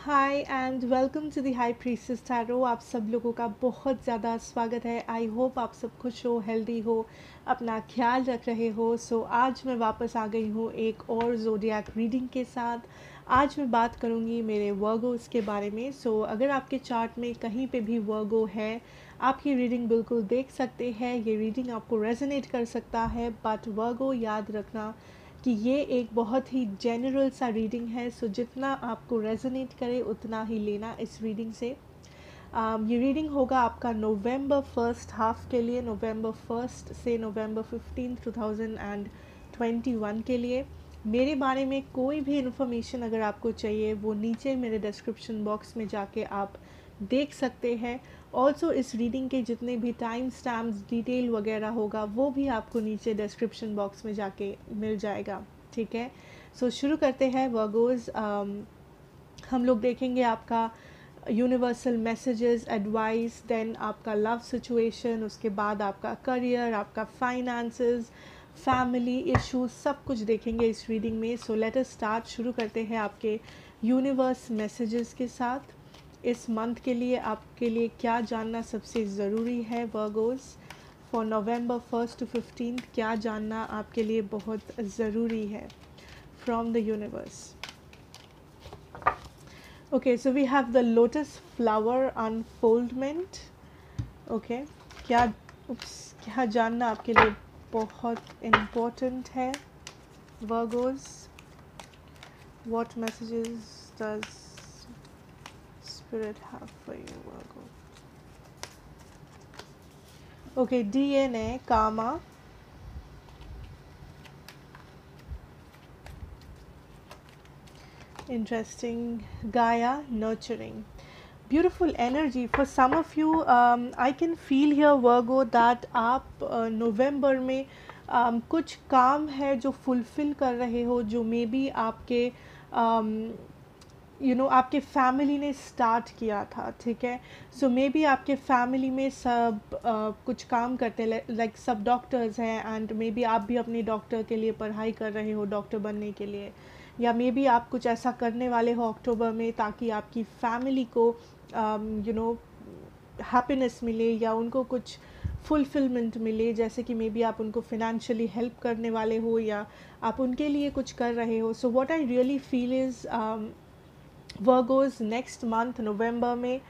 Hi and welcome to the high priestess tarot. आप सब लोगों का बहुत ज़्यादा स्वागत है। आई होप आप सब खुश हो, हेल्दी हो, अपना ख्याल रख रहे हो। आज मैं वापस आ गई हूँ एक और ज़ोडिएक रीडिंग के साथ। आज मैं बात करूँगी मेरे वर्गोस के बारे में। अगर आपके चार्ट में कहीं पे भी वर्गो है, आप ये रीडिंग बिल्कुल देख सकते हैं। ये रीडिंग आपको रेजोनेट कर सकता है, बट वर्गो याद रखना कि ये एक बहुत ही जनरल सा रीडिंग है। जितना आपको रेजोनेट करे उतना ही लेना इस रीडिंग से। ये रीडिंग होगा आपका नवंबर फर्स्ट हाफ के लिए, नवंबर फर्स्ट से नवंबर 15 2021 के लिए। मेरे बारे में कोई भी इन्फॉर्मेशन अगर आपको चाहिए वो नीचे मेरे डिस्क्रिप्शन बॉक्स में जाके आप देख सकते हैं। ऑल्सो इस रीडिंग के जितने भी टाइम स्टैम्प्स, डिटेल वगैरह होगा वो भी आपको नीचे डिस्क्रिप्शन बॉक्स में जाके मिल जाएगा। ठीक है, शुरू करते हैं वर्गोज़। हम लोग देखेंगे आपका यूनिवर्सल मैसेजेस, एडवाइस, देन आपका लव सिचुएशन, उसके बाद आपका करियर, आपका फाइनेंसेस, फैमिली इश्यूज, सब कुछ देखेंगे इस रीडिंग में। Let us start. शुरू करते हैं आपके यूनिवर्स मैसेजेस के साथ। इस मंथ के लिए आपके लिए क्या जानना सबसे ज़रूरी है वर्गोस? फॉर नवंबर 1 to 15 क्या जानना आपके लिए बहुत ज़रूरी है from the universe? Okay, so we have the lotus flower unfoldment. Okay, क्या क्या जानना आपके लिए बहुत इम्पोर्टेंट है Virgos? What messages does Spirit have for you, Virgo? Okay, DNA, karma. Interesting. Gaia, nurturing. Beautiful energy. For some of you, I can feel here, Virgo, that आप नवंबर में कुछ काम है जो फुलफिल कर रहे हो, जो मे बी आपके आपके फैमिली ने स्टार्ट किया था। ठीक है, मे बी आपके फैमिली में सब कुछ काम करते हैं, लाइक सब डॉक्टर्स हैं, एंड मे बी आप भी अपने डॉक्टर के लिए पढ़ाई कर रहे हो, डॉक्टर बनने के लिए, या मे बी आप कुछ ऐसा करने वाले हो अक्टूबर में ताकि आपकी फैमिली को हैप्पीनेस मिले या उनको कुछ फुलफिलमेंट मिले। जैसे कि मे बी आप उनको फिनेंशियली हेल्प करने वाले हो या आप उनके लिए कुछ कर रहे हो। What I really feel is Virgos, next month November में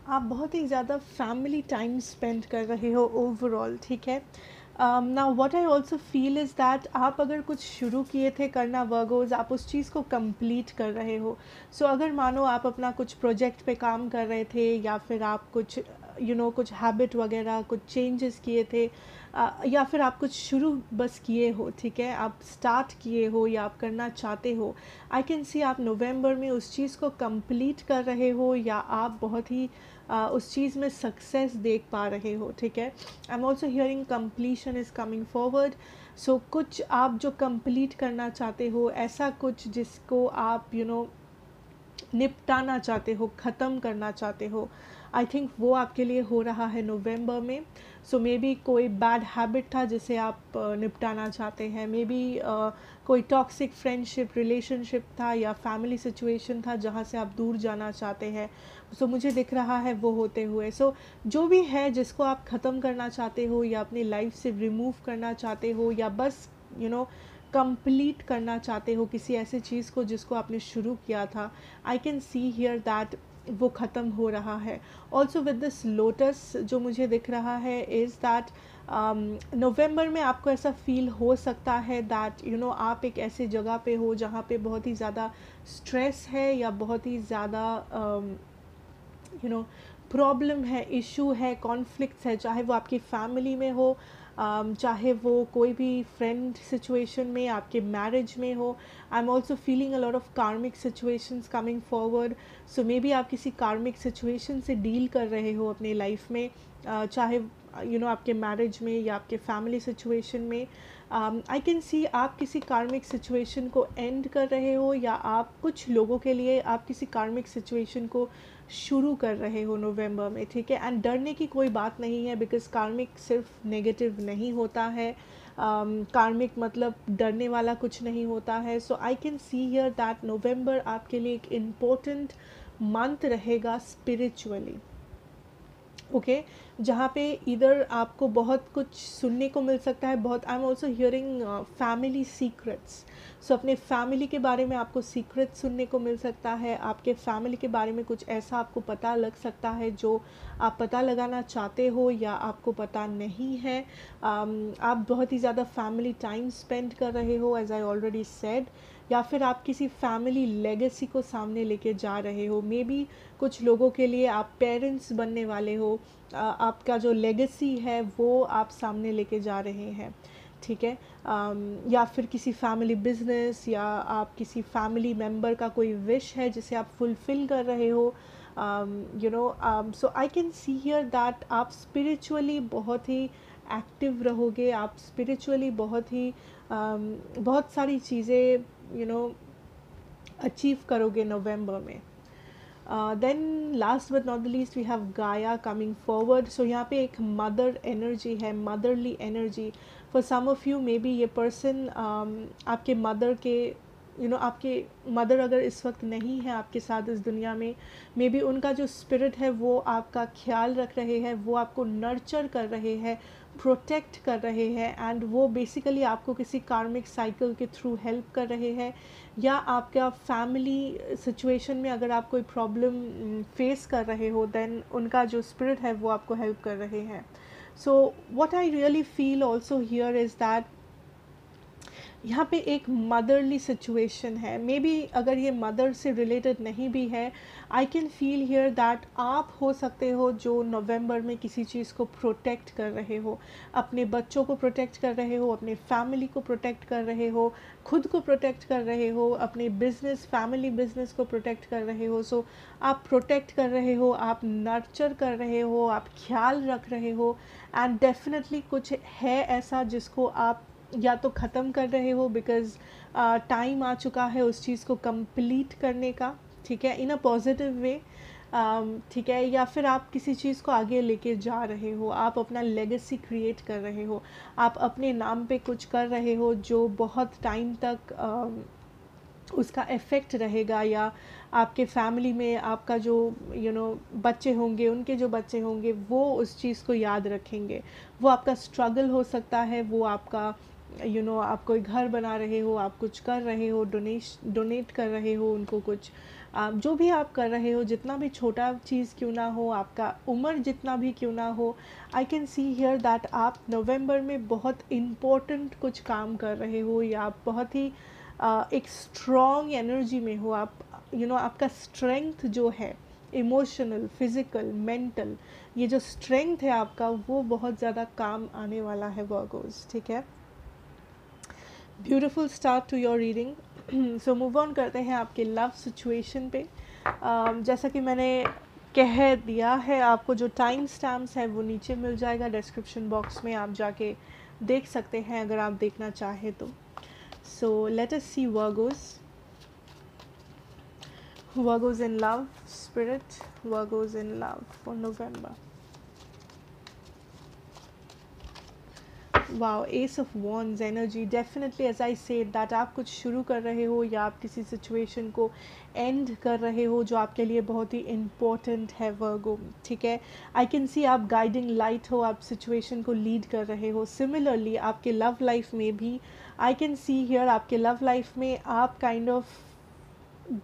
आप बहुत ही ज़्यादा फैमिली टाइम स्पेंड कर रहे हो ओवरऑल। ठीक है, now what I also feel is that आप अगर कुछ शुरू किए थे करना वर्गोज़, आप उस चीज़ को कंप्लीट कर रहे हो। अगर मानो आप अपना कुछ प्रोजेक्ट पे काम कर रहे थे, या फिर आप कुछ कुछ हैबिट वगैरह कुछ चेंजेस किए थे, या फिर आप कुछ शुरू बस किए हो, ठीक है, आप स्टार्ट किए हो या आप करना चाहते हो, आई कैन सी आप नवंबर में उस चीज़ को कंप्लीट कर रहे हो या आप बहुत ही उस चीज़ में सक्सेस देख पा रहे हो। ठीक है, आई am also hearing completion is coming forward. कुछ आप जो कंप्लीट करना चाहते हो, ऐसा कुछ जिसको आप निपटाना चाहते हो, ख़त्म करना चाहते हो, आई थिंक वो आपके लिए हो रहा है नवंबर में। मे बी कोई बैड हैबिट था जिसे आप निपटाना चाहते हैं, मे बी कोई टॉक्सिक फ्रेंडशिप रिलेशनशिप था या फैमिली सिचुएशन था जहाँ से आप दूर जाना चाहते हैं। मुझे दिख रहा है वो होते हुए। जो भी है जिसको आप ख़त्म करना चाहते हो या अपनी लाइफ से रिमूव करना चाहते हो या बस कंप्लीट करना चाहते हो किसी ऐसे चीज़ को जिसको आपने शुरू किया था, आई कैन सी हियर दैट वो ख़त्म हो रहा है। ऑल्सो विद दिस लोटस जो मुझे दिख रहा है इज़ दैट नवंबर में आपको ऐसा फील हो सकता है दैट आप एक ऐसे जगह पे हो जहाँ पे बहुत ही ज़्यादा स्ट्रेस है या बहुत ही ज़्यादा प्रॉब्लम है, इशू है, कॉन्फ्लिक्ट्स है, चाहे वो आपकी फैमिली में हो, चाहे वो कोई भी फ्रेंड सिचुएशन में, आपके मैरिज में हो। आई am also feeling a lot of कार्मिक situations coming forward. May be आप किसी कार्मिक सिचुएशन से डील कर रहे हो अपने लाइफ में, चाहे आपके मैरिज में या आपके फैमिली सिचुएशन में। आई कैन सी आप किसी कार्मिक सिचुएशन को एंड कर रहे हो या आप कुछ लोगों के लिए आप किसी कार्मिक सिचुएशन को शुरू कर रहे हो नवंबर में। ठीक है, एंड डरने की कोई बात नहीं है, बिकॉज कार्मिक सिर्फ नेगेटिव नहीं होता है। कार्मिक मतलब डरने वाला कुछ नहीं होता है. So I can see here that November आपके लिए एक इम्पोर्टेंट मंथ रहेगा स्पिरिचुअली. ओके जहाँ पे इधर आपको बहुत कुछ सुनने को मिल सकता है. बहुत I am also hearing family secrets. So अपने फैमिली के बारे में आपको सीक्रेट सुनने को मिल सकता है. आपके फैमिली के बारे में कुछ ऐसा आपको पता लग सकता है जो आप पता लगाना चाहते हो या आपको पता नहीं है. आप बहुत ही ज़्यादा फैमिली टाइम स्पेंड कर रहे हो एज आई ऑलरेडी सेड, या फिर आप किसी फैमिली लेगेसी को सामने लेके जा रहे हो. मे बी कुछ लोगों के लिए आप पेरेंट्स बनने वाले हो. आपका जो लेगेसी है वो आप सामने लेके जा रहे हैं. ठीक है. या फिर किसी फैमिली बिजनेस या आप किसी फैमिली मेम्बर का कोई विश है जिसे आप फुलफ़िल कर रहे हो. So I can see here that आप स्पिरिचुअली बहुत ही एक्टिव रहोगे. आप स्पिरिचुअली बहुत सारी चीज़ें अचीव करोगे नवंबर में. Then last but not the least we have Gaia coming forward. So यहाँ पे एक मदर एनर्जी है, motherly energy. For some of you may be ये पर्सन आपके मदर के आपके मदर अगर इस वक्त नहीं है आपके साथ इस दुनिया में, मे बी उनका जो स्पिरिट है वो आपका ख्याल रख रहे हैं, वो आपको नर्चर कर रहे हैं, प्रोटेक्ट कर रहे हैं. एंड वो बेसिकली आपको किसी कार्मिक साइकिल के थ्रू हेल्प कर रहे हैं. या आपका फैमिली सिचुएशन में अगर आप कोई प्रॉब्लम फेस कर रहे हो देन उनका जो स्पिरिट है वो आपको हेल्प कर रहे हैं. So what I really feel also here is that यहाँ पे एक मदरली सिचुएशन है. मे बी अगर ये मदर से रिलेटेड नहीं भी है, I can feel here that आप हो सकते हो जो नवंबर में किसी चीज़ को प्रोटेक्ट कर रहे हो. अपने बच्चों को प्रोटेक्ट कर रहे हो, अपने फैमिली को प्रोटेक्ट कर रहे हो, खुद को प्रोटेक्ट कर रहे हो, अपने बिजनेस फैमिली बिजनेस को प्रोटेक्ट कर रहे हो. सो आप प्रोटेक्ट कर रहे हो, आप नर्चर कर रहे हो, आप ख्याल रख रहे हो. एंड डेफिनेटली कुछ है ऐसा जिसको आप या तो ख़त्म कर रहे हो बिकॉज़ टाइम आ चुका है उस चीज़ को कंप्लीट करने का. ठीक है, इन अ पॉजिटिव वे. ठीक है, या फिर आप किसी चीज़ को आगे लेके जा रहे हो, आप अपना लेगेसी क्रिएट कर रहे हो, आप अपने नाम पे कुछ कर रहे हो जो बहुत टाइम तक उसका इफ़ेक्ट रहेगा. या आपके फैमिली में आपका जो बच्चे होंगे, उनके जो बच्चे होंगे वो उस चीज़ को याद रखेंगे. वो आपका स्ट्रगल हो सकता है, वो आपका आप कोई घर बना रहे हो, आप कुछ कर रहे हो, डोनेट कर रहे हो उनको कुछ. जो भी आप कर रहे हो, जितना भी छोटा चीज़ क्यों ना हो, आपका उम्र जितना भी क्यों ना हो, I can see here that आप नवंबर में बहुत इम्पोर्टेंट कुछ काम कर रहे हो या आप बहुत ही एक स्ट्रॉन्ग एनर्जी में हो. आप आपका स्ट्रेंथ जो है इमोशनल, फिज़िकल, मेंटल, ये जो स्ट्रेंथ है आपका वो बहुत ज़्यादा काम आने वाला है वर्गोस. ठीक है, beautiful start to your reading. So move on करते हैं आपके लव सिचुएशन पे. जैसा कि मैंने कह दिया है, आपको जो टाइम स्टैम्प्स है वो नीचे मिल जाएगा डिस्क्रिप्शन बॉक्स में, आप जाके देख सकते हैं अगर आप देखना चाहें तो. So let us see Virgos in love, spirit, Virgos in love for November. Wow, Ace of Wands energy. Definitely as I said that आप कुछ शुरू कर रहे हो या आप किसी सिचुएशन को एंड कर रहे हो जो आपके लिए बहुत ही इम्पोर्टेंट है वर्गो. ठीक है, आई कैन सी आप गाइडिंग लाइट हो, आप सिचुएशन को लीड कर रहे हो. सिमिलरली आपके लव लाइफ में भी आई कैन सी हियर आपके लव लाइफ में आप काइंड ऑफ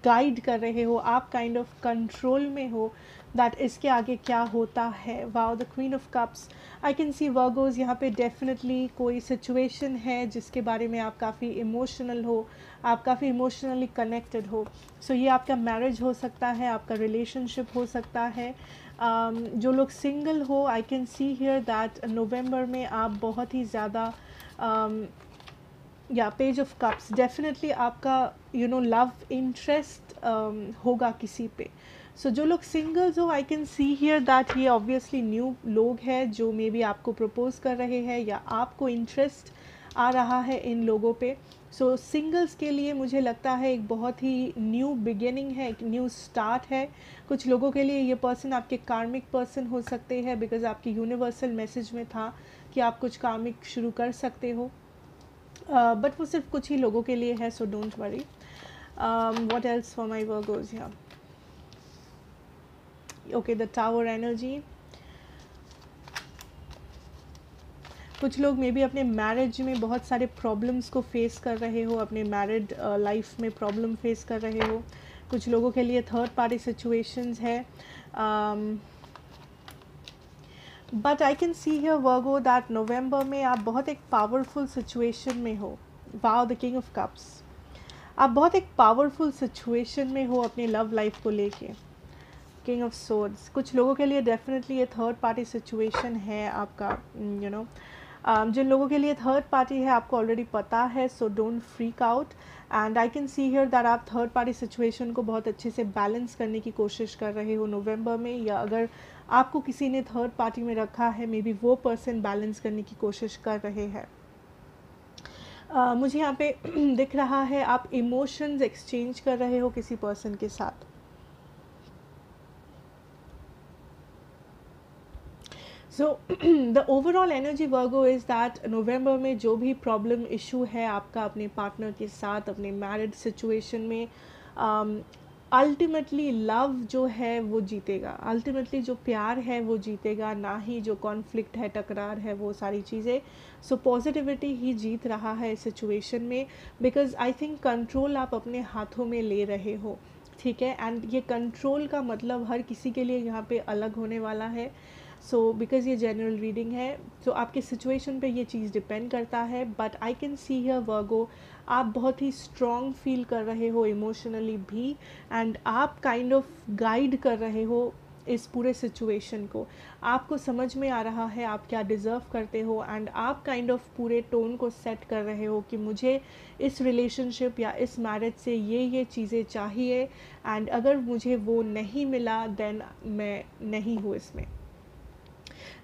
गाइड कर रहे हो, आप काइंड ऑफ कंट्रोल में हो दैट इसके आगे क्या होता है. Wow, the queen of cups. I can C Virgos यहाँ पे डेफिनेटली कोई सिचुएशन है जिसके बारे में आप काफ़ी इमोशनल हो, आप काफ़ी इमोशनली कनेक्टेड हो. सो ये आपका मैरिज हो सकता है, आपका रिलेशनशिप हो सकता है. जो लोग सिंगल हो, I can see here that November में आप बहुत ही ज़्यादा या पेज ऑफ कप्स, डेफिनेटली आपका लव इंटरेस्ट होगा किसी पे. सो जो लोग सिंगल्स हो, I can see here that ये ऑब्वियसली न्यू लोग हैं जो मे बी आपको प्रपोज कर रहे हैं या आपको इंटरेस्ट आ रहा है इन लोगों पे. सो सिंगल्स के लिए मुझे लगता है एक बहुत ही न्यू बिगिनिंग है, एक न्यू स्टार्ट है. कुछ लोगों के लिए ये पर्सन आपके कार्मिक पर्सन हो सकते हैं बिकॉज आपकी यूनिवर्सल मैसेज में था कि आप कुछ कार्मिक शुरू कर सकते हो. बट वो सिर्फ कुछ ही लोगों के लिए है, so don't worry. What else for my Virgos here? Okay, the Tower energy. कुछ लोग मे बी अपने मैरिज में बहुत सारे प्रॉब्लम्स को फेस कर रहे हो, अपने मैरिड लाइफ में प्रॉब्लम फेस कर रहे हो. कुछ लोगों के लिए थर्ड पार्टी सिचुएशंस है. But I can see here Virgo that November में आप बहुत एक पावरफुल सिचुएशन में हो. Wow, the king of cups. आप बहुत एक पावरफुल सिचुएशन में हो अपनी लव लाइफ को लेके. King of swords. कुछ लोगों के लिए डेफिनेटली ये थर्ड पार्टी सिचुएशन है आपका. यू नो, जिन लोगों के लिए थर्ड पार्टी है आपको ऑलरेडी पता है, so don't freak out. And I can see here that आप थर्ड पार्टी सिचुएशन को बहुत अच्छे से बैलेंस करने की कोशिश कर रहे हो नवंबर में, या अगर आपको किसी ने थर्ड पार्टी में रखा है मे बी वो पर्सन बैलेंस करने की कोशिश कर रहे हैं. मुझे यहाँ पे दिख रहा है आप इमोशंस एक्सचेंज कर रहे हो किसी पर्सन के साथ. So the overall energy Virgo is that November में जो भी प्रॉब्लम इशू है आपका अपने पार्टनर के साथ, अपने मैरिड सिचुएशन में, अल्टीमेटली लव जो है वो जीतेगा. अल्टीमेटली जो प्यार है वो जीतेगा, ना ही जो कॉन्फ्लिक्ट है, टकरार है, वो सारी चीज़ें. सो पॉजिटिविटी ही जीत रहा है इस सिचुएशन में, बिकॉज आई थिंक कंट्रोल आप अपने हाथों में ले रहे हो. ठीक है. एंड ये कंट्रोल का मतलब हर किसी के लिए यहाँ पे अलग होने वाला है. सो बिकॉज ये जनरल रीडिंग है, तो आपके सिचुएशन पे ये चीज़ डिपेंड करता है. But I can see here Virgo आप बहुत ही स्ट्रॉन्ग फील कर रहे हो इमोशनली भी, एंड आप काइंड ऑफ गाइड कर रहे हो इस पूरे सिचुएशन को. आपको समझ में आ रहा है आप क्या डिज़र्व करते हो, एंड आप काइंड ऑफ पूरे टोन को सेट कर रहे हो कि मुझे इस रिलेशनशिप या इस मैरिज से ये चीज़ें चाहिए, एंड अगर मुझे वो नहीं मिला देन मैं नहीं हूँ इसमें.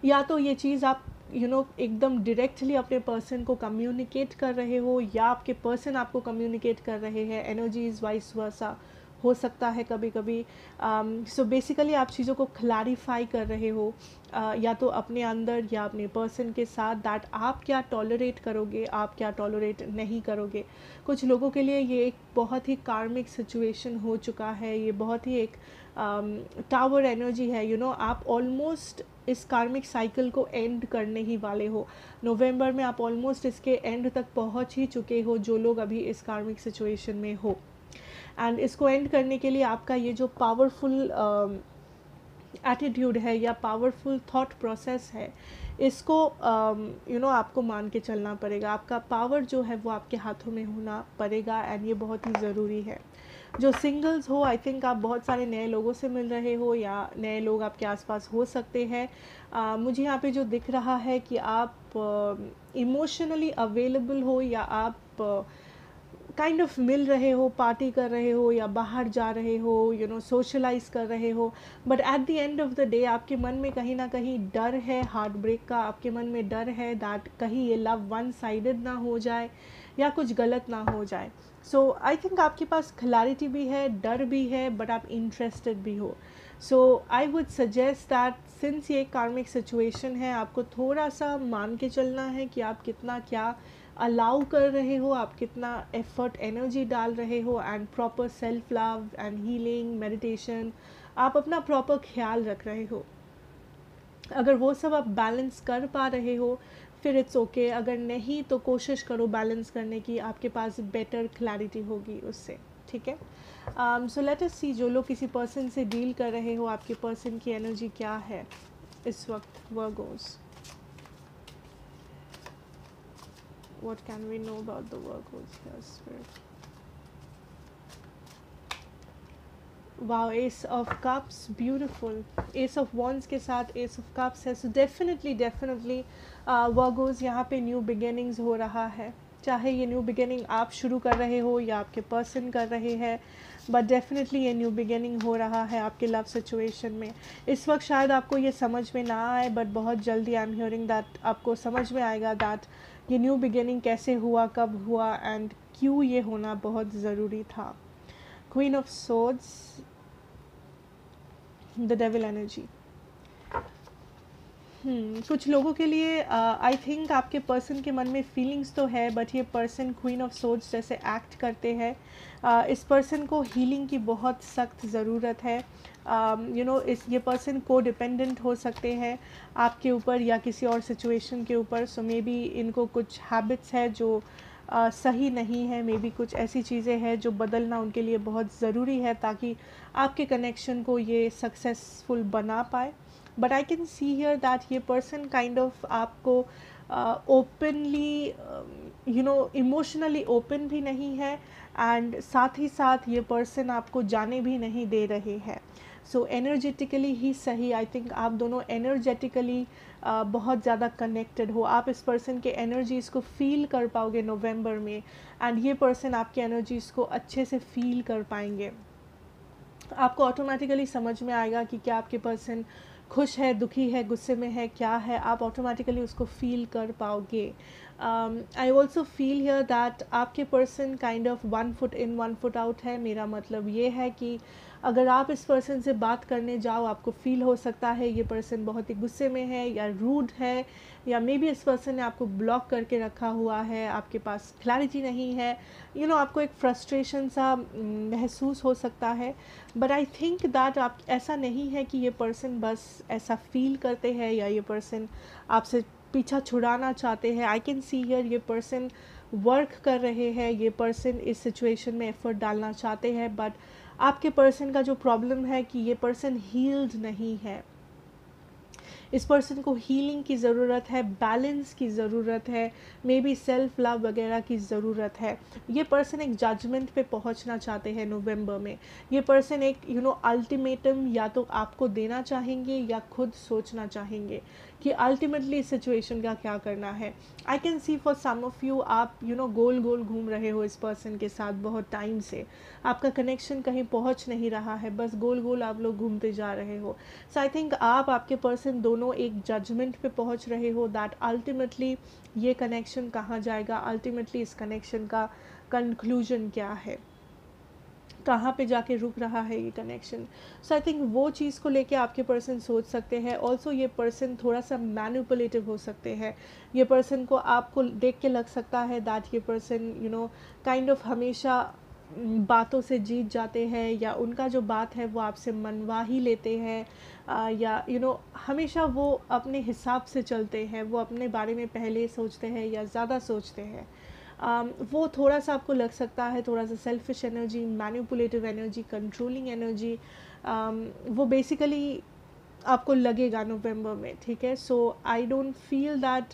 या तो ये चीज़ आप एकदम डायरेक्टली अपने पर्सन को कम्युनिकेट कर रहे हो, या आपके पर्सन आपको कम्युनिकेट कर रहे हैं. एनर्जीज वाइस वर्सा हो सकता है कभी कभी. सो बेसिकली आप चीज़ों को क्लैरिफाई कर रहे हो, या तो अपने अंदर या अपने पर्सन के साथ, दैट आप क्या टॉलरेट करोगे, आप क्या टॉलरेट नहीं करोगे. कुछ लोगों के लिए ये एक बहुत ही कार्मिक सिचुएशन हो चुका है. ये बहुत ही एक टावर एनर्जी है. आप ऑलमोस्ट इस कार्मिक साइकिल को एंड करने ही वाले हो. नवंबर में आप ऑलमोस्ट इसके एंड तक पहुंच ही चुके हो, जो लोग अभी इस कार्मिक सिचुएशन में हो. एंड इसको एंड करने के लिए आपका ये जो पावरफुल एटीट्यूड है या पावरफुल थॉट प्रोसेस है, इसको आपको मान के चलना पड़ेगा. आपका पावर जो है वो आपके हाथों में होना पड़ेगा, एंड ये बहुत ही ज़रूरी है. जो सिंगल्स हो, आई थिंक आप बहुत सारे नए लोगों से मिल रहे हो, या नए लोग आपके आसपास हो सकते हैं. मुझे यहाँ पे जो दिख रहा है कि आप इमोशनली अवेलेबल हो, या आप काइंड ऑफ मिल रहे हो, पार्टी कर रहे हो, या बाहर जा रहे हो, सोशलाइज कर रहे हो. But at the end of the day आपके मन में कहीं ना कहीं डर है हार्ट ब्रेक का. आपके मन में डर है दैट कहीं ये लव वन साइडेड ना हो जाए, या कुछ गलत ना हो जाए. सो आई थिंक आपके पास क्लैरिटी भी है, डर भी है, बट आप इंटरेस्टेड भी हो. So I would suggest that since ये कार्मिक सिचुएशन है, आपको थोड़ा सा मान के चलना है कि आप कितना क्या अलाउ कर रहे हो, आप कितना एफर्ट एनर्जी डाल रहे हो, and proper self love and healing meditation आप अपना प्रॉपर ख्याल रख रहे हो. अगर वो सब आप बैलेंस कर पा रहे हो फिर इट्स ओके. अगर नहीं तो कोशिश करो बैलेंस करने की, आपके पास बेटर क्लैरिटी होगी उससे. ठीक है. सो लेट अस सी, जो लोग किसी पर्सन से डील कर रहे हो, आपके पर्सन की एनर्जी क्या है इस वक्त. Virgo's, what can we know about the Virgos here, Spirit? Wow, Ace of Cups, beautiful. Ace of Wands के साथ Ace of Cups है. So definitely Virgos यहाँ पे न्यू बिगिनिंग्स हो रहा है. चाहे ये न्यू बिगिनिंग आप शुरू कर रहे हो या आपके पर्सन कर रहे हैं, बट डेफिनेटली ये न्यू बिगिनिंग हो रहा है आपके लव सिचुएशन में. इस वक्त शायद आपको ये समझ में ना आए, बट बहुत जल्दी आई एम हियरिंग दैट आपको समझ में आएगा दैट ये न्यू बिगिनिंग कैसे हुआ, कब हुआ, एंड क्यों ये होना बहुत ज़रूरी था. Queen of swords, the devil energy. कुछ लोगों के लिए आई थिंक आपके पर्सन के मन में फीलिंग्स तो है, बट ये पर्सन क्वीन ऑफ सोर्ड्स जैसे एक्ट करते हैं। इस पर्सन को हीलिंग की बहुत सख्त ज़रूरत है। इस ये पर्सन को डिपेंडेंट हो सकते हैं आपके ऊपर या किसी और सिचुएशन के ऊपर। सो मे बी इनको कुछ हैबिट्स है जो सही नहीं है, मे बी कुछ ऐसी चीज़ें हैं जो बदलना उनके लिए बहुत ज़रूरी है ताकि आपके कनेक्शन को ये सक्सेसफुल बना पाए। But I can see here that ये पर्सन काइंड ऑफ आपको ओपनली इमोशनली ओपन भी नहीं है, एंड साथ ही साथ ये पर्सन आपको जाने भी नहीं दे रहे हैं। सो एनर्जेटिकली ही सही, आई थिंक आप दोनों एनर्जेटिकली बहुत ज़्यादा कनेक्टेड हो। आप इस पर्सन के एनर्जीज़ को फील कर पाओगे नवंबर में, एंड ये पर्सन आपके एनर्जीज़ को अच्छे से फील कर पाएंगे। आपको ऑटोमेटिकली समझ में आएगा कि क्या आपके पर्सन खुश है, दुखी है, गुस्से में है, क्या है, आप ऑटोमेटिकली उसको फील कर पाओगे। I also feel here that आपके person kind of 1 foot in 1 foot out है। मेरा मतलब ये है कि अगर आप इस पर्सन से बात करने जाओ, आपको फील हो सकता है ये पर्सन बहुत ही गुस्से में है या रूड है, या मे बी इस पर्सन ने आपको ब्लॉक करके रखा हुआ है, आपके पास क्लैरिटी नहीं है, आपको एक फ्रस्ट्रेशन सा महसूस हो सकता है। बट आई थिंक दैट आप ऐसा नहीं है कि ये पर्सन बस ऐसा फील करते हैं या ये पर्सन आपसे पीछा छुड़ाना चाहते हैं। आई कैन सी हियर ये पर्सन वर्क कर रहे हैं, ये पर्सन इस सिचुएशन में एफर्ट डालना चाहते हैं, बट आपके पर्सन का जो प्रॉब्लम है कि ये पर्सन हील्ड नहीं है। इस पर्सन को हीलिंग की ज़रूरत है, बैलेंस की ज़रूरत है, मे बी सेल्फ लव वगैरह की ज़रूरत है। ये पर्सन एक जजमेंट पे पहुंचना चाहते हैं नवंबर में। ये पर्सन एक अल्टीमेटम या तो आपको देना चाहेंगे या खुद सोचना चाहेंगे कि अल्टीमेटली इस सिचुएशन का क्या करना है। I can see for some of you आप गोल गोल घूम रहे हो इस पर्सन के साथ बहुत टाइम से, आपका कनेक्शन कहीं पहुंच नहीं रहा है, बस गोल गोल आप लोग घूमते जा रहे हो। सो आई थिंक आप आपके पर्सन दोनों एक जजमेंट पे पहुंच रहे हो दैट अल्टीमेटली ये कनेक्शन कहाँ जाएगा, अल्टीमेटली इस कनेक्शन का कंक्लूजन क्या है, कहाँ पे जाके रुक रहा है ये कनेक्शन। सो आई थिंक वो चीज़ को लेके आपके पर्सन सोच सकते हैं। ऑल्सो ये पर्सन थोड़ा सा मैनिपुलेटिव हो सकते हैं। ये पर्सन को आपको देख के लग सकता है दैट ये पर्सन काइंड ऑफ हमेशा बातों से जीत जाते हैं, या उनका जो बात है वो आपसे मनवा ही लेते हैं, या हमेशा वो अपने हिसाब से चलते हैं, वो अपने बारे में पहले सोचते हैं या ज़्यादा सोचते हैं। वो थोड़ा सा आपको लग सकता है थोड़ा सा selfish energy, manipulative energy, controlling energy, वो बेसिकली आपको लगेगा नवंबर में, ठीक है। So I don't feel that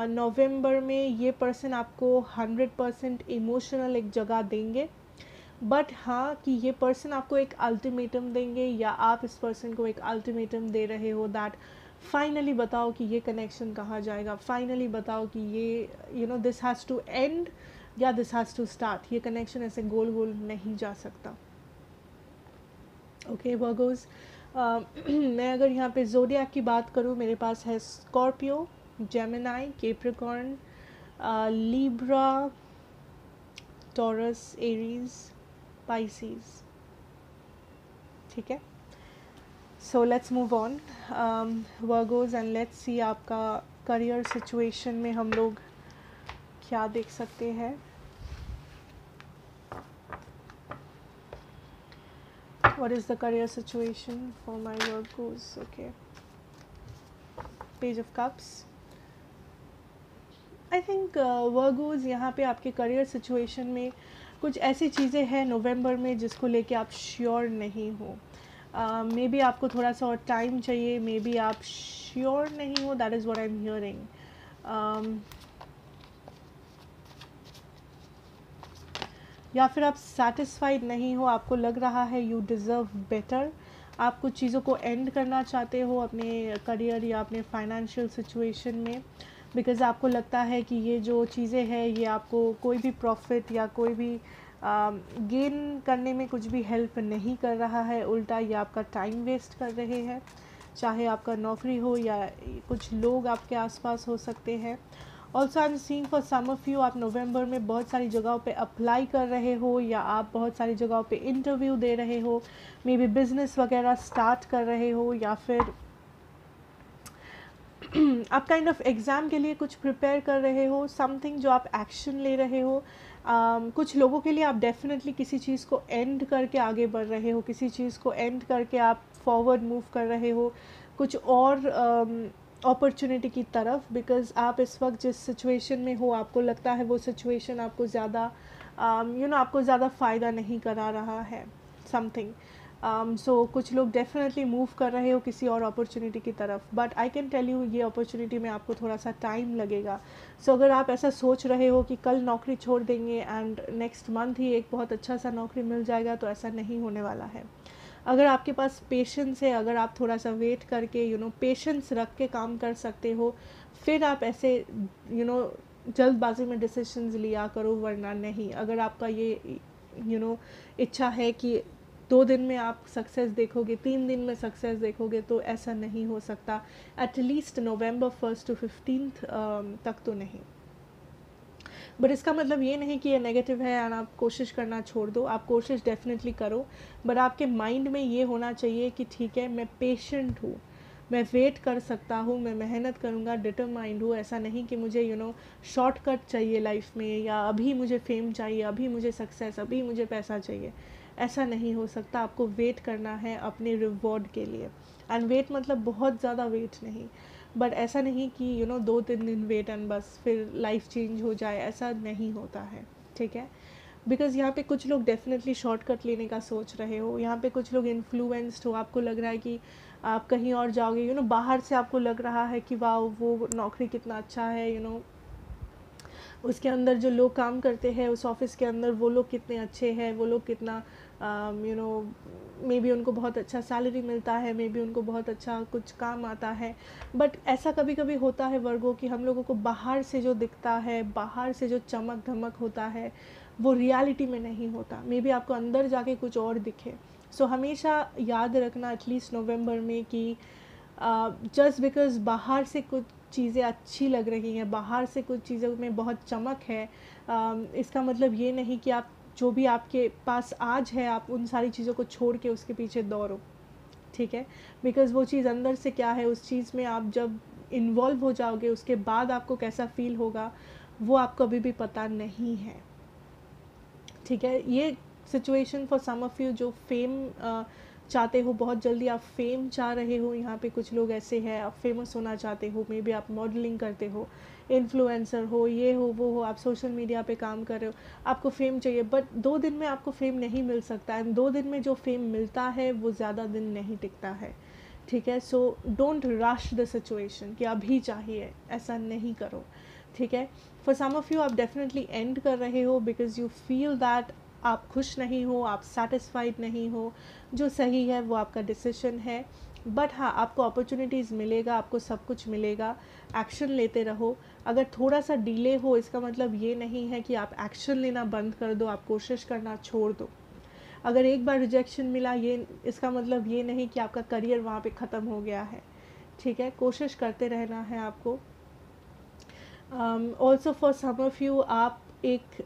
November में ये पर्सन आपको 100% इमोशनल एक जगह देंगे, बट हाँ कि ये पर्सन आपको एक अल्टीमेटम देंगे या आप इस पर्सन को एक अल्टीमेटम दे रहे हो दैट फाइनली बताओ कि ये कनेक्शन कहाँ जाएगा, फाइनली बताओ कि ये दिस हैज़ टू एंड या दिस हैज़ टू स्टार्ट। ये कनेक्शन ऐसे गोल गोल नहीं जा सकता। ओके वर्गोस, मैं अगर यहाँ पे ज़ोडिएक की बात करूँ, मेरे पास है Scorpio, Gemini, Capricorn, Libra, taurus, Aries, Pisces, ठीक है। So let's move on Virgos and let's see आपका करियर सिचुएशन में हम लोग क्या देख सकते हैं। What is the career situation for my Virgos? Okay. Page of Cups. I think Virgos यहाँ पे आपके करियर सिचुएशन में कुछ ऐसी चीज़ें हैं नवंबर में जिसको लेके आप श्योर नहीं हो। मे बी आपको थोड़ा सा और टाइम चाहिए, मे बी आप श्योर नहीं हो, that is what I am hearing. या फिर आप सेटिस्फाइड नहीं हो, आपको लग रहा है यू डिज़र्व बेटर, आप कुछ चीज़ों को एंड करना चाहते हो अपने करियर या अपने फाइनेंशियल सिचुएशन में, बिकॉज़ आपको लगता है कि ये जो चीज़ें हैं ये आपको कोई भी प्रॉफिट या कोई भी गेन करने में कुछ भी हेल्प नहीं कर रहा है, उल्टा ये आपका टाइम वेस्ट कर रहे हैं। चाहे आपका नौकरी हो या कुछ लोग आपके आसपास हो सकते हैं। Also I am seeing for some of you आप नवंबर में बहुत सारी जगहों पे अप्लाई कर रहे हो या आप बहुत सारी जगहों पे इंटरव्यू दे रहे हो, मे बी बिज़नेस वगैरह स्टार्ट कर रहे हो, या फिर आप काइंड ऑफ एग्ज़ाम के लिए कुछ प्रिपेयर कर रहे हो, समथिंग जो आप एक्शन ले रहे हो। कुछ लोगों के लिए आप डेफिनेटली किसी चीज़ को एंड करके आगे बढ़ रहे हो, किसी चीज़ को एंड करके आप फॉरवर्ड मूव कर रहे हो कुछ और अपॉर्चुनिटी की तरफ, बिकॉज़ आप इस वक्त जिस सिचुएशन में हो आपको लगता है वो सिचुएशन आपको ज़्यादा आपको ज़्यादा फ़ायदा नहीं करा रहा है समथिंग। सो कुछ लोग डेफिनेटली मूव कर रहे हो किसी और अपॉर्चुनिटी की तरफ, but I can tell you ये अपॉर्चुनिटी में आपको थोड़ा सा टाइम लगेगा। सो अगर आप ऐसा सोच रहे हो कि कल नौकरी छोड़ देंगे एंड नेक्स्ट मंथ ही एक बहुत अच्छा सा नौकरी मिल जाएगा, तो ऐसा नहीं होने वाला है। अगर आपके पास पेशेंस है, अगर आप थोड़ा सा वेट करके पेशेंस रख के काम कर सकते हो, फिर आप ऐसे जल्दबाजी में डिसीजंस लिया करो, वरना नहीं। अगर आपका ये इच्छा है कि 2 दिन में आप सक्सेस देखोगे, 3 दिन में सक्सेस देखोगे, तो ऐसा नहीं हो सकता। एटलीस्ट नवंबर 1 to 15 तक तो नहीं। बट इसका मतलब ये नहीं कि ये नेगेटिव है एंड आप कोशिश करना छोड़ दो। आप कोशिश डेफिनेटली करो, बट आपके माइंड में ये होना चाहिए कि ठीक है, मैं पेशेंट हूँ, मैं वेट कर सकता हूँ, मैं मेहनत करूँगा, डिटरमाइंड हूँ। ऐसा नहीं कि मुझे शॉर्टकट चाहिए लाइफ में, या अभी मुझे फेम चाहिए, अभी मुझे सक्सेस, अभी मुझे पैसा चाहिए। ऐसा नहीं हो सकता। आपको वेट करना है अपने रिवॉर्ड के लिए। एंड वेट मतलब बहुत ज़्यादा वेट नहीं, बट ऐसा नहीं कि 2-3 दिन वेट एंड बस फिर लाइफ चेंज हो जाए, ऐसा नहीं होता है। ठीक है, बिकॉज़ यहाँ पे कुछ लोग डेफिनेटली शॉर्टकट लेने का सोच रहे हो, यहाँ पे कुछ लोग इन्फ्लुएंस्ड हो, आपको लग रहा है कि आप कहीं और जाओगे, बाहर से आपको लग रहा है कि वाह वो नौकरी कितना अच्छा है, उसके अंदर जो लोग काम करते हैं उस ऑफिस के अंदर, वो लोग कितने अच्छे हैं, वो लोग कितना मे बी उनको बहुत अच्छा सैलरी मिलता है, मे बी उनको बहुत अच्छा कुछ काम आता है। बट ऐसा कभी कभी होता है वर्गों कि हम लोगों को बाहर से जो दिखता है, बाहर से जो चमक धमक होता है, वो रियलिटी में नहीं होता। मे बी आपको अंदर जाके कुछ और दिखे। सो हमेशा याद रखना एटलीस्ट नवंबर में कि जस्ट बिकॉज़ बाहर से कुछ चीज़ें अच्छी लग रही हैं, बाहर से कुछ चीज़ों में बहुत चमक है, इसका मतलब ये नहीं कि आप जो भी आपके पास आज है आप उन सारी चीज़ों को छोड़ के उसके पीछे दौड़ो। ठीक है, बिकॉज़ वो चीज़ अंदर से क्या है, उस चीज़ में आप जब इन्वॉल्व हो जाओगे उसके बाद आपको कैसा फील होगा, वो आपको अभी भी पता नहीं है। ठीक है, ये situation for some of you जो फेम चाहते हो, बहुत जल्दी आप फेम चाह रहे हो। यहाँ पे कुछ लोग ऐसे हैं, आप फेमस होना चाहते हो, मे बी आप मॉडलिंग करते हो, इन्फ्लुएंसर हो, ये हो वो हो, आप सोशल मीडिया पे काम कर रहे हो, आपको फेम चाहिए, बट 2 दिन में आपको फेम नहीं मिल सकता। एंड 2 दिन में जो फेम मिलता है वो ज़्यादा दिन नहीं टिकता है। ठीक है, so don't rush the situation कि अभी चाहिए, ऐसा नहीं करो। ठीक है, फॉर सम ऑफ़ यू आप डेफिनेटली एंड कर रहे हो बिकॉज यू फील दैट आप खुश नहीं हो, आप सेटिस्फाइड नहीं हो। जो सही है वो आपका डिसीजन है, बट हाँ, आपको अपॉर्चुनिटीज़ मिलेगा, आपको सब कुछ मिलेगा। एक्शन लेते रहो। अगर थोड़ा सा डिले हो, इसका मतलब ये नहीं है कि आप एक्शन लेना बंद कर दो, आप कोशिश करना छोड़ दो। अगर एक बार रिजेक्शन मिला, ये इसका मतलब ये नहीं कि आपका करियर वहाँ पे ख़त्म हो गया है। ठीक है, कोशिश करते रहना है आपको। Also for some of you, आप एक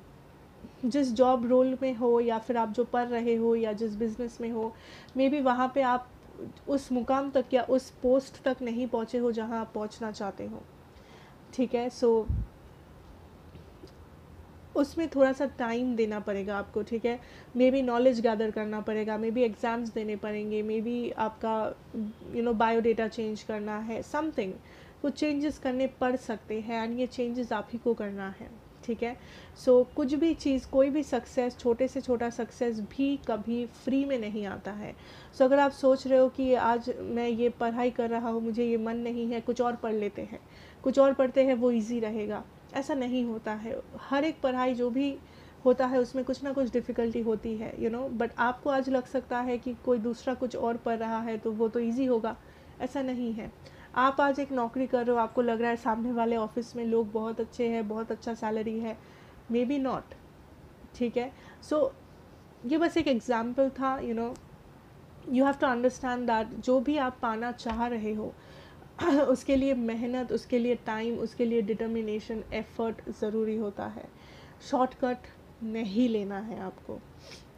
जिस जॉब रोल में हो, या फिर आप जो पढ़ रहे हो, या जिस बिज़नेस में हो, मे बी वहाँ पे आप उस मुकाम तक या उस पोस्ट तक नहीं पहुँचे हो जहाँ आप पहुँचना चाहते हो। ठीक है, सो उसमें थोड़ा सा टाइम देना पड़ेगा आपको। ठीक है, मे बी नॉलेज गैदर करना पड़ेगा, मे बी एग्ज़ाम्स देने पड़ेंगे, मे बी आपका बायोडेटा चेंज करना है, समथिंग कुछ चेंजेस करने पड़ सकते हैं, एंड ये चेंजेस आप ही को करना है। ठीक है, सो कुछ भी चीज़, कोई भी सक्सेस, छोटे से छोटा सक्सेस भी कभी फ्री में नहीं आता है। सो अगर आप सोच रहे हो कि आज मैं ये पढ़ाई कर रहा हूँ, मुझे ये मन नहीं है, कुछ और पढ़ लेते हैं, कुछ और पढ़ते हैं, वो ईजी रहेगा, ऐसा नहीं होता है। हर एक पढ़ाई जो भी होता है उसमें कुछ ना कुछ डिफ़िकल्टी होती है, बट आपको आज लग सकता है कि कोई दूसरा कुछ और पढ़ रहा है तो वो तो ईजी होगा, ऐसा नहीं है। आप आज एक नौकरी कर रहे हो, आपको लग रहा है सामने वाले ऑफिस में लोग बहुत अच्छे हैं, बहुत अच्छा सैलरी है, मे बी नॉट। ठीक है, सो ये बस एक एग्जाम्पल था। You have to understand that जो भी आप पाना चाह रहे हो उसके लिए मेहनत, उसके लिए टाइम, उसके लिए डिटर्मिनेशन, एफर्ट ज़रूरी होता है। शॉर्टकट नहीं लेना है आपको।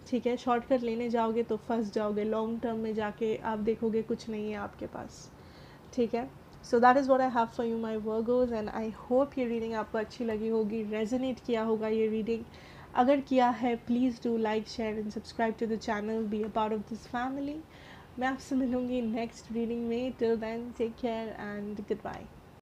ठीक है, शॉर्टकट लेने जाओगे तो फंस जाओगे, लॉन्ग टर्म में जाके आप देखोगे कुछ नहीं है आपके पास। ठीक है, so that is what I have for you my Virgos, and I hope ये रीडिंग आपको अच्छी लगी होगी, रेजोनेट किया होगा ये रीडिंग। अगर किया है please do like, share and subscribe to the channel, be a part of this family. मैं आपसे मिलूँगी नेक्स्ट रीडिंग में। Till then take care and good bye.